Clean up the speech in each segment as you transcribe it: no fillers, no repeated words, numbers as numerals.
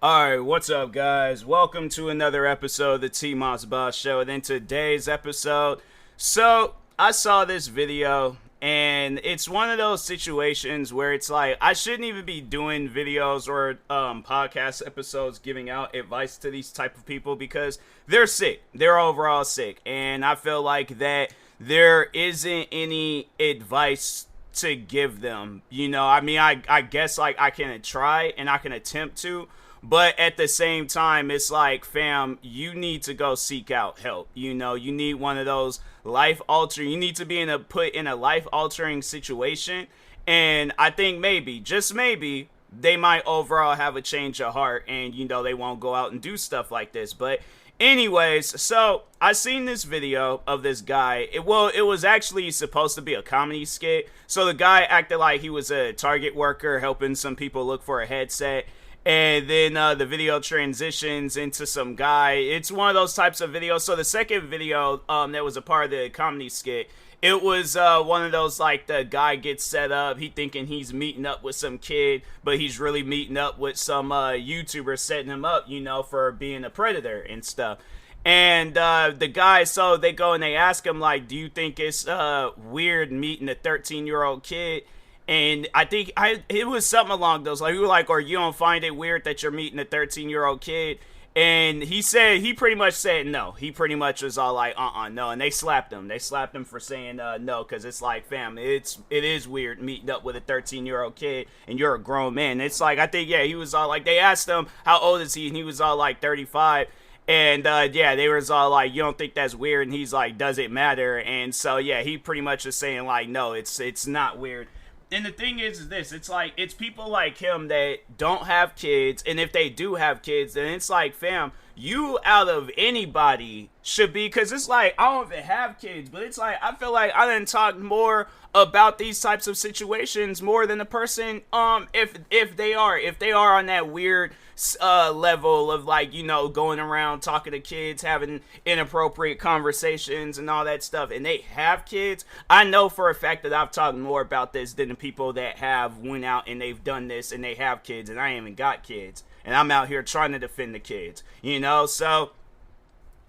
Alright, what's up, guys? Welcome to another episode of the TMossBoss Show. And in today's episode, I saw this video, and it's one of those situations where it's like, I shouldn't even be doing videos or podcast episodes giving out advice to these type of people because they're sick. They're overall sick. And I feel like that there isn't any advice to give them. I guess like I can try and I can attempt to. But at the same time, it's like, fam, you need to go seek out help. You need one of those you need to be put in a life-altering situation. And I think maybe, just maybe, they might overall have a change of heart and, they won't go out and do stuff like this. But anyways, so I seen this video of this guy. It was actually supposed to be a comedy skit. So the guy acted like he was a Target worker helping some people look for a headset. And then the video transitions into some guy. It's one of those types of videos. So the second video that was a part of the comedy skit, it was one of those like the guy gets set up. He thinking he's meeting up with some kid, but he's really meeting up with some YouTuber setting him up, for being a predator and stuff. And the guy, so they go and they ask him like, do you think it's weird meeting a 13-year-old kid? And I think it was something along those lines. We were like, or you don't find it weird that you're meeting a 13-year-old kid? And he pretty much said no. He pretty much was all like, no. And they slapped him. They slapped him for saying no, because it's like, fam, it is weird meeting up with a 13-year-old kid and you're a grown man. It's like, I think, he was all like, they asked him, how old is he? And he was all like 35. And they was all like, you don't think that's weird? And he's like, does it matter? And so, he pretty much is saying like, no, it's not weird. And the thing is this, it's like, it's people like him that don't have kids, and if they do have kids, then it's like, fam, you out of anybody should be, because it's like, I don't even have kids, but it's like, I feel like I done talked more about these types of situations more than the person, if they are on that weird level of like, going around talking to kids, having inappropriate conversations and all that stuff, and they have kids. I know for a fact that I've talked more about this than the people that have went out and they've done this and they have kids, and I ain't even got kids, and I'm out here trying to defend the kids, so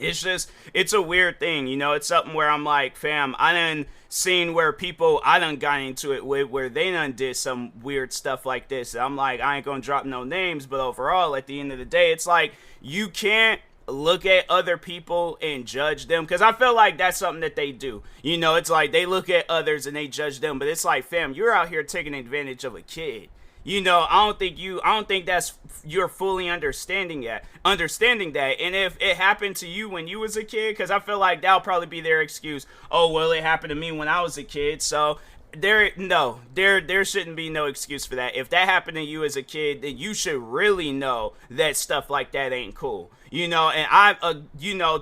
it's a weird thing, it's something where I'm like, fam, I done seen where people I done got into it with, where they done did some weird stuff like this. And I'm like, I ain't gonna drop no names, but overall, at the end of the day, it's like, you can't look at other people and judge them, because I feel like that's something that they do. It's like, they look at others and they judge them, but it's like, fam, you're out here taking advantage of a kid. I don't think that's, you're fully understanding that. And if it happened to you when you was a kid, because I feel like that'll probably be their excuse. Oh, well, it happened to me when I was a kid. So there shouldn't be no excuse for that. If that happened to you as a kid, then you should really know that stuff like that ain't cool. And I,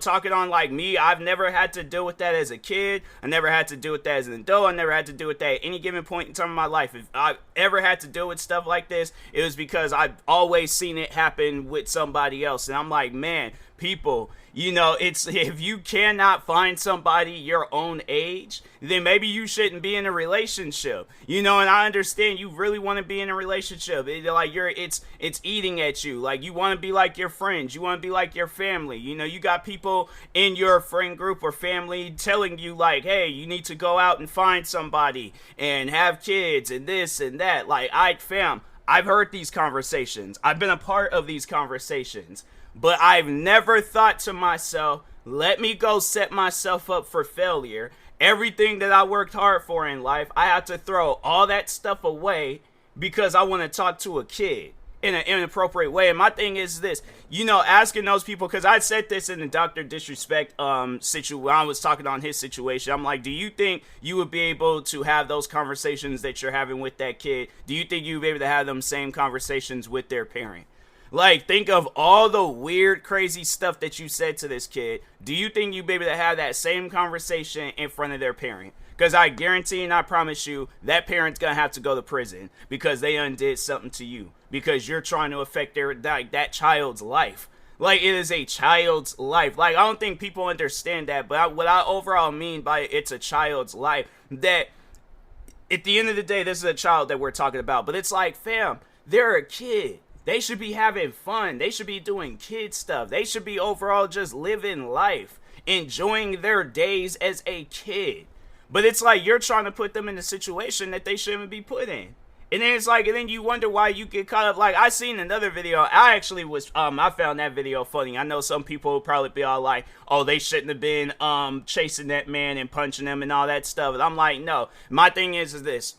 talking on like me, I've never had to deal with that as a kid. I never had to deal with that as an adult. I never had to deal with that at any given point in time in my life. If I ever had to deal with stuff like this, it was because I've always seen it happen with somebody else. And I'm like, man, people, it's, if you cannot find somebody your own age, then maybe you shouldn't be in a relationship, and I understand you really want to be in a relationship. It's eating at you. Like, you want to be like your friends. You want to be like your family. You got people in your friend group or family telling you like, hey, you need to go out and find somebody and have kids and this and that. Like, I've heard these conversations. I've been a part of these conversations. But I've never thought to myself, let me go set myself up for failure. Everything that I worked hard for in life, I have to throw all that stuff away because I want to talk to a kid in an inappropriate way. And my thing is this, asking those people, because I said this in the Dr. Disrespect situation, when I was talking on his situation. I'm like, do you think you would be able to have those conversations that you're having with that kid? Do you think you'd be able to have them same conversations with their parent? Like, think of all the weird, crazy stuff that you said to this kid. Do you think you'd be able to have that same conversation in front of their parent? Because I guarantee and I promise you, that parent's going to have to go to prison because they undid something to you. Because you're trying to affect that child's life. Like, it is a child's life. Like, I don't think people understand that. But what I overall mean by it's a child's life, that at the end of the day, this is a child that we're talking about. But it's like, fam, they're a kid. They should be having fun. They should be doing kid stuff. They should be overall just living life, enjoying their days as a kid. But it's like you're trying to put them in a situation that they shouldn't be put in. And then it's like, and then you wonder why you get caught up. Like, I seen another video. I actually was, I found that video funny. I know some people will probably be all like, oh, they shouldn't have been, chasing that man and punching him and all that stuff. And I'm like, no. My thing is this.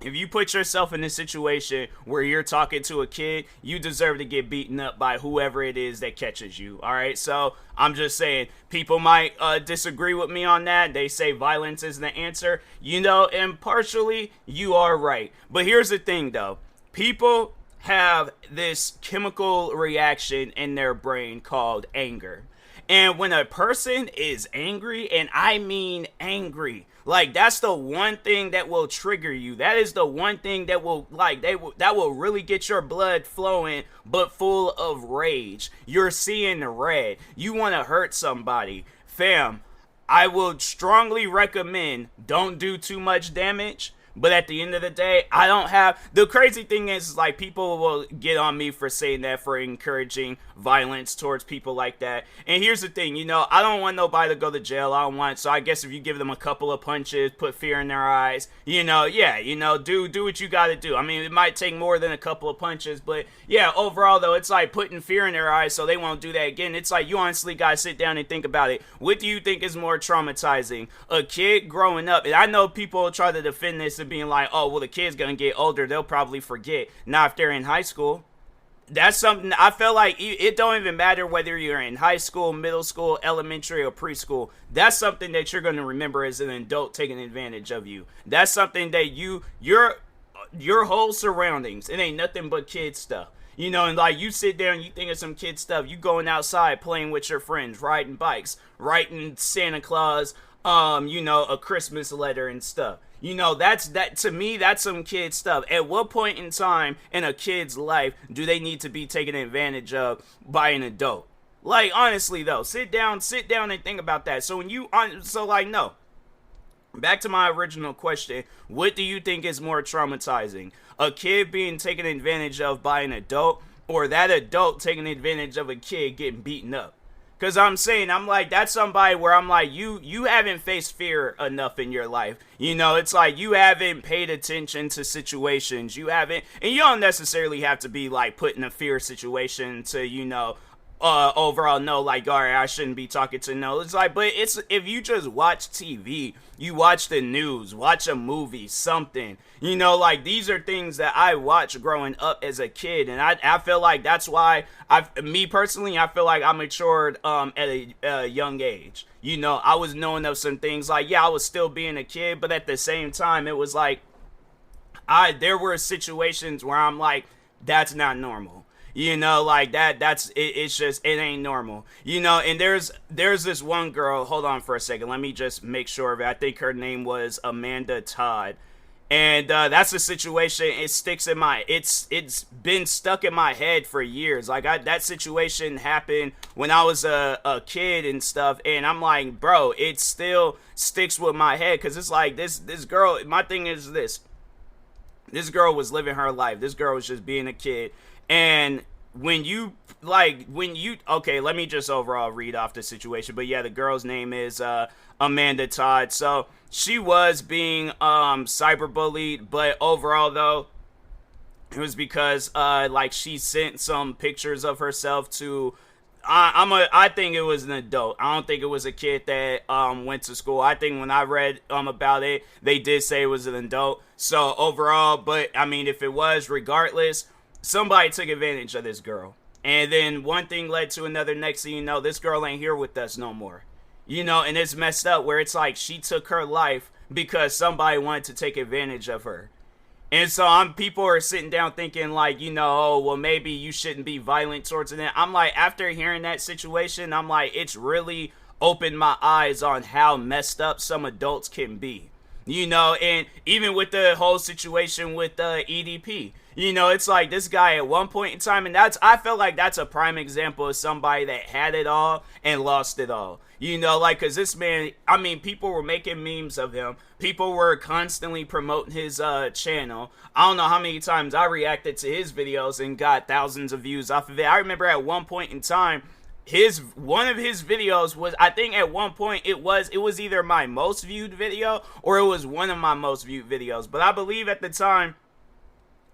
If you put yourself in a situation where you're talking to a kid, you deserve to get beaten up by whoever it is that catches you. All right. So I'm just saying, people might disagree with me on that. They say violence is the answer, and partially you are right. But here's the thing, though. People have this chemical reaction in their brain called anger. And when a person is angry, and I mean angry, like, that's the one thing that will trigger you. That is the one thing that will, that will really get your blood flowing, but full of rage. You're seeing red. You want to hurt somebody. Fam, I would strongly recommend don't do too much damage. But at the end of the day, I don't have... The crazy thing is, like, people will get on me for saying that, for encouraging violence towards people like that. And here's the thing, I don't want nobody to go to jail. I don't want... So I guess if you give them a couple of punches, put fear in their eyes, do what you gotta do. I mean, it might take more than a couple of punches, but yeah, overall, though, it's like putting fear in their eyes so they won't do that again. It's like, you honestly gotta sit down and think about it. What do you think is more traumatizing? A kid growing up, and I know people try to defend this and being like, oh, well, the kid's gonna get older, they'll probably forget. Now, if they're in high school, that's something I feel like it don't even matter whether you're in high school, middle school, elementary, or preschool. That's something that you're gonna remember as an adult taking advantage of you. That's something that your whole surroundings, it ain't nothing but kid stuff. And like, you sit there and you think of some kid stuff, you going outside playing with your friends, riding bikes, writing Santa Claus, a Christmas letter and stuff. That to me, that's some kid stuff. At what point in time in a kid's life do they need to be taken advantage of by an adult? Like, honestly though, sit down and think about that. So no. Back to my original question, what do you think is more traumatizing? A kid being taken advantage of by an adult, or that adult taking advantage of a kid getting beaten up? Because I'm like, that's somebody where I'm like, you haven't faced fear enough in your life. It's like you haven't paid attention to situations. You haven't, and you don't necessarily have to be like put in a fear situation to, overall know, like, all right, I shouldn't be talking to no. It's like, but it's, if you just watch TV, you watch the news, watch a movie, something, like, these are things that I watched growing up as a kid. And I feel like that's why me personally, I feel like I matured, at a young age. I was knowing of some things, like, yeah, I was still being a kid, but at the same time, it was like, there were situations where I'm like, that's not normal. Like it's just, it ain't normal, and there's this one girl, hold on for a second, let me just make sure of it. I think her name was Amanda Todd, and that's a situation, it sticks in it's been stuck in my head for years. Like, that situation happened when I was a kid and stuff, and I'm like, bro, it still sticks with my head, because it's like, this girl, my thing is this girl was living her life, this girl was just being a kid. And okay, let me just overall read off the situation. But yeah, the girl's name is Amanda Todd. So she was being cyberbullied, but overall though, it was because she sent some pictures of herself to I think it was an adult. I don't think it was a kid that went to school. I think when I read about it, they did say it was an adult. So overall, but I mean, if it was, regardless, somebody took advantage of this girl. And then one thing led to another. Next thing you know, this girl ain't here with us no more. And it's messed up where it's like she took her life because somebody wanted to take advantage of her. And so people are sitting down thinking like, oh, well, maybe you shouldn't be violent towards it. I'm like, after hearing that situation, I'm like, it's really opened my eyes on how messed up some adults can be. And even with the whole situation with EDP, You know, it's like this guy at one point in time, and I feel like that's a prime example of somebody that had it all and lost it all. You know, like, because this man, I mean, people were making memes of him. People were constantly promoting his channel. I don't know how many times I reacted to his videos and got thousands of views off of it. I remember at one point in time, one of his videos was, I think at one point it was either my most viewed video or it was one of my most viewed videos. But I believe at the time,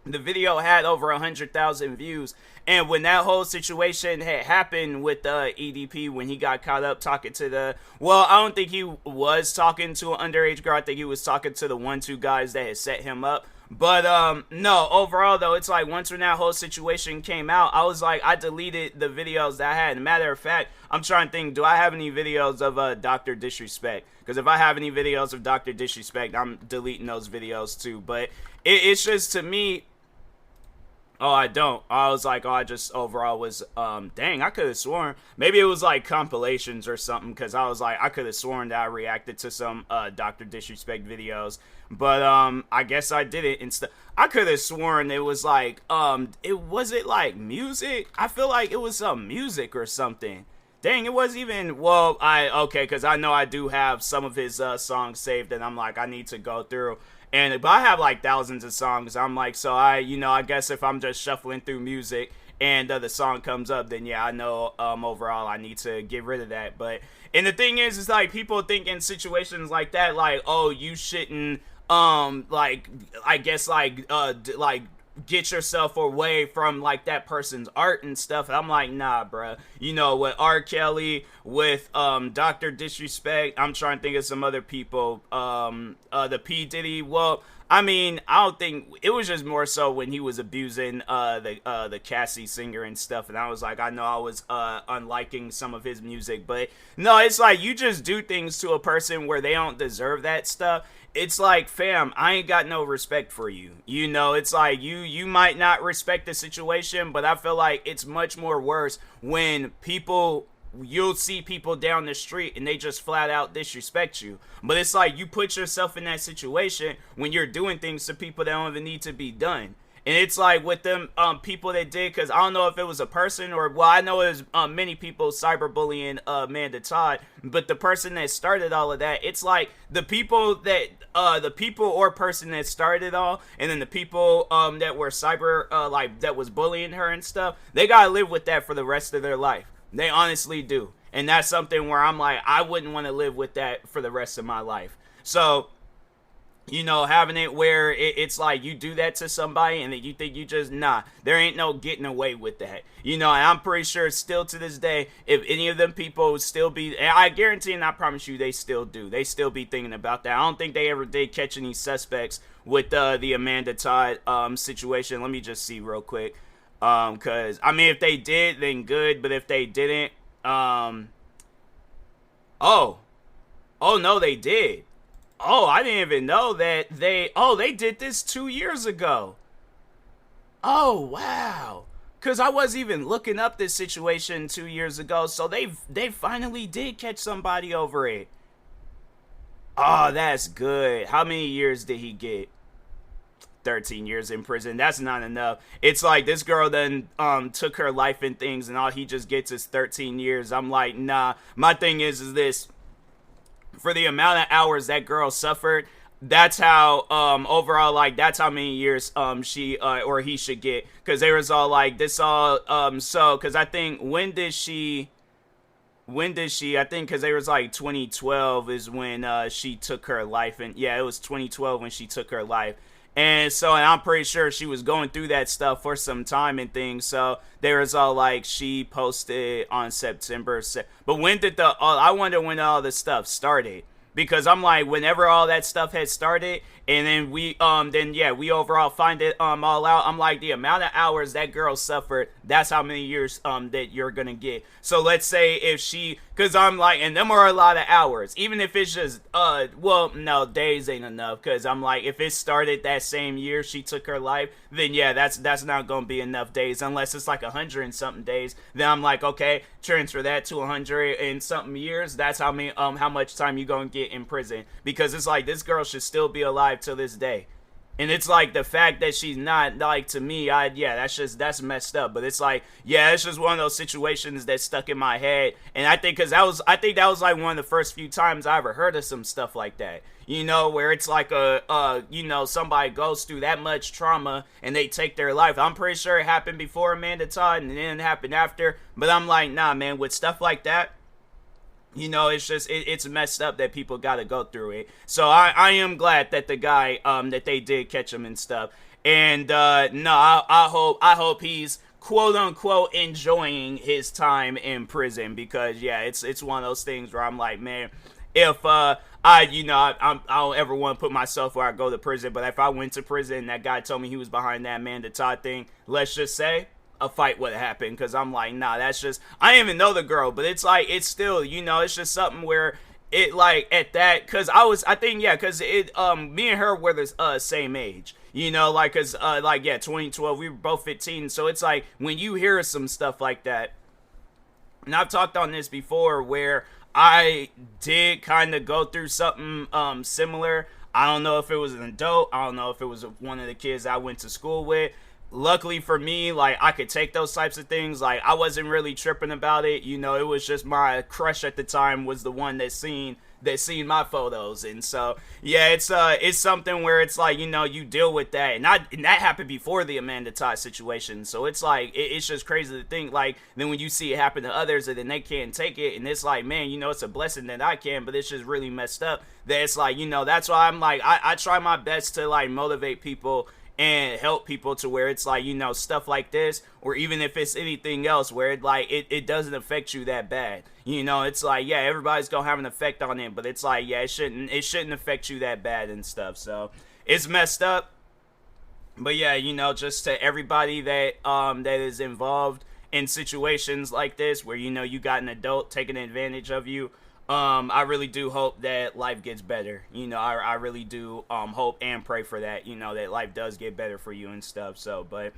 the video had over 100,000 views. And when that whole situation had happened with EDP, when he got caught up talking to I don't think he was talking to an underage girl. I think he was talking to the 1-2 guys that had set him up. But no, overall though, it's like once when that whole situation came out, I was like, I deleted the videos that I had. Matter of fact, I'm trying to think, do I have any videos of Dr. Disrespect? Because if I have any videos of Dr. Disrespect, I'm deleting those videos too. But it's just, to me, oh, I don't. I was like, oh, I just overall was, dang, I could have sworn. Maybe it was like compilations or something, because I was like, I could have sworn that I reacted to some Dr. Disrespect videos. But I guess I didn't. Instead, I could have sworn it was like, was it like music? I feel like it was some music or something. Dang, it wasn't even, okay, because I know I do have some of his songs saved, and I'm like, I need to go through. But I have like thousands of songs. I'm like, so I guess if I'm just shuffling through music and the song comes up, then yeah, I know overall I need to get rid of that. And the thing is like, people think in situations like that, like, oh, you shouldn't, like, I guess like get yourself away from like that person's art and stuff. And I'm like, nah, bruh. You know, with R. Kelly, with Dr. Disrespect, I'm trying to think of some other people, the P. Diddy. Well, I mean, I don't think it was, just more so when he was abusing the Cassie singer and stuff, and I was like, I know I was unliking some of his music, but no, it's like you just do things to a person where they don't deserve that stuff. It's like, fam, I ain't got no respect for you. You know, it's like you might not respect the situation, but I feel like it's much more worse when you'll see people down the street and they just flat out disrespect you. But it's like you put yourself in that situation when you're doing things to people that don't even need to be done. And it's like with them people that did, because I don't know if it was a person or, well, I know it was many people cyberbullying Amanda Todd, but the person that started all of that, it's like the people or person that started all, and then the people that were that was bullying her and stuff, they gotta live with that for the rest of their life. They honestly do. And that's something where I'm like, I wouldn't want to live with that for the rest of my life. So, you know, having it where it's like you do that to somebody and then you think there ain't no getting away with that. You know, and I'm pretty sure still to this day, if any of them people still be, and I guarantee and I promise you they still do. They still be thinking about that. I don't think they ever did catch any suspects with the Amanda Todd situation. Let me just see real quick. Because, I mean, if they did, then good. But if they didn't, oh, no, they did. Oh, I didn't even know that they did this 2 years ago. Oh, wow. Because I wasn't even looking up this situation 2 years ago. So they finally did catch somebody over it. Oh, that's good. How many years did he get? 13 years in prison. That's not enough. It's like this girl then took her life and things, and all he just gets is 13 years. I'm like, nah. My thing is this. For the amount of hours that girl suffered, that's how overall, like, that's how many years she or he should get. Because they was all like this all so, because I think when did she I think because they was like 2012 is when she took her life. And yeah, it was 2012 when she took her life. And so, and I'm pretty sure she was going through that stuff for some time and things. So there was all like, she posted on September. But when did I wonder when all this stuff started. Because I'm like, whenever all that stuff had started, and then we overall find it all out. I'm like, the amount of hours that girl suffered, that's how many years that you're gonna get. So let's say if she, because I'm like, and them are a lot of hours. Even if it's just no, days ain't enough. Because I'm like, if it started that same year she took her life, then yeah, that's not gonna be enough days. Unless it's like 100 and something days. Then I'm like, okay, transfer that to 100 and something years. That's how much time you gonna get in prison. Because it's like, this girl should still be alive till this day. And it's like the fact that she's not, like, to me, that's messed up. But it's like, yeah, it's just one of those situations that stuck in my head. And I think I think that was like one of the first few times I ever heard of some stuff like that. You know, where it's like somebody goes through that much trauma and they take their life. I'm pretty sure it happened before Amanda Todd and it didn't happen after. But I'm like, nah, man, with stuff like that, you know, it's just it's messed up that people got to go through it. So I am glad that the guy that they did catch him and stuff. And no, I hope he's quote unquote enjoying his time in prison, because yeah, it's one of those things where I'm like, man, if I don't ever want to put myself where I go to prison, but if I went to prison and that guy told me he was behind that Amanda Todd thing, let's just say a fight would happen, because I'm like, nah, that's just, I didn't even know the girl, but it's like, it's still, you know, it's just something where it, like, at that, because because me and her were the same age, you know, like, because 2012, we were both 15, so it's like, when you hear some stuff like that, and I've talked on this before, where I did kind of go through something similar. I don't know if it was an adult, I don't know if it was one of the kids I went to school with. Luckily for me, like, I could take those types of things. Like, I wasn't really tripping about it. You know, it was just my crush at the time was the one that seen my photos. And so, yeah, it's something where it's like, you know, you deal with that. And that happened before the Amanda Todd situation. So it's like, it's just crazy to think, like, then when you see it happen to others and then they can't take it. And it's like, man, you know, it's a blessing that I can, but it's just really messed up that it's like, you know, that's why I'm like, I try my best to, like, motivate people and help people to where it's like, you know, stuff like this, or even if it's anything else where it doesn't affect you that bad. You know, it's like, yeah, everybody's gonna have an effect on it, but it's like, yeah, it shouldn't affect you that bad and stuff. So it's messed up. But yeah, you know, just to everybody that that is involved in situations like this where, you know, you got an adult taking advantage of you, I really do hope that life gets better. You know, I really do hope and pray for that, you know, that life does get better for you and stuff. So, but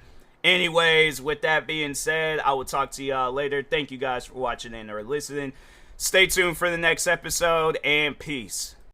anyways, with that being said, I will talk to y'all later. Thank you guys for watching and or listening. Stay tuned for the next episode, and peace.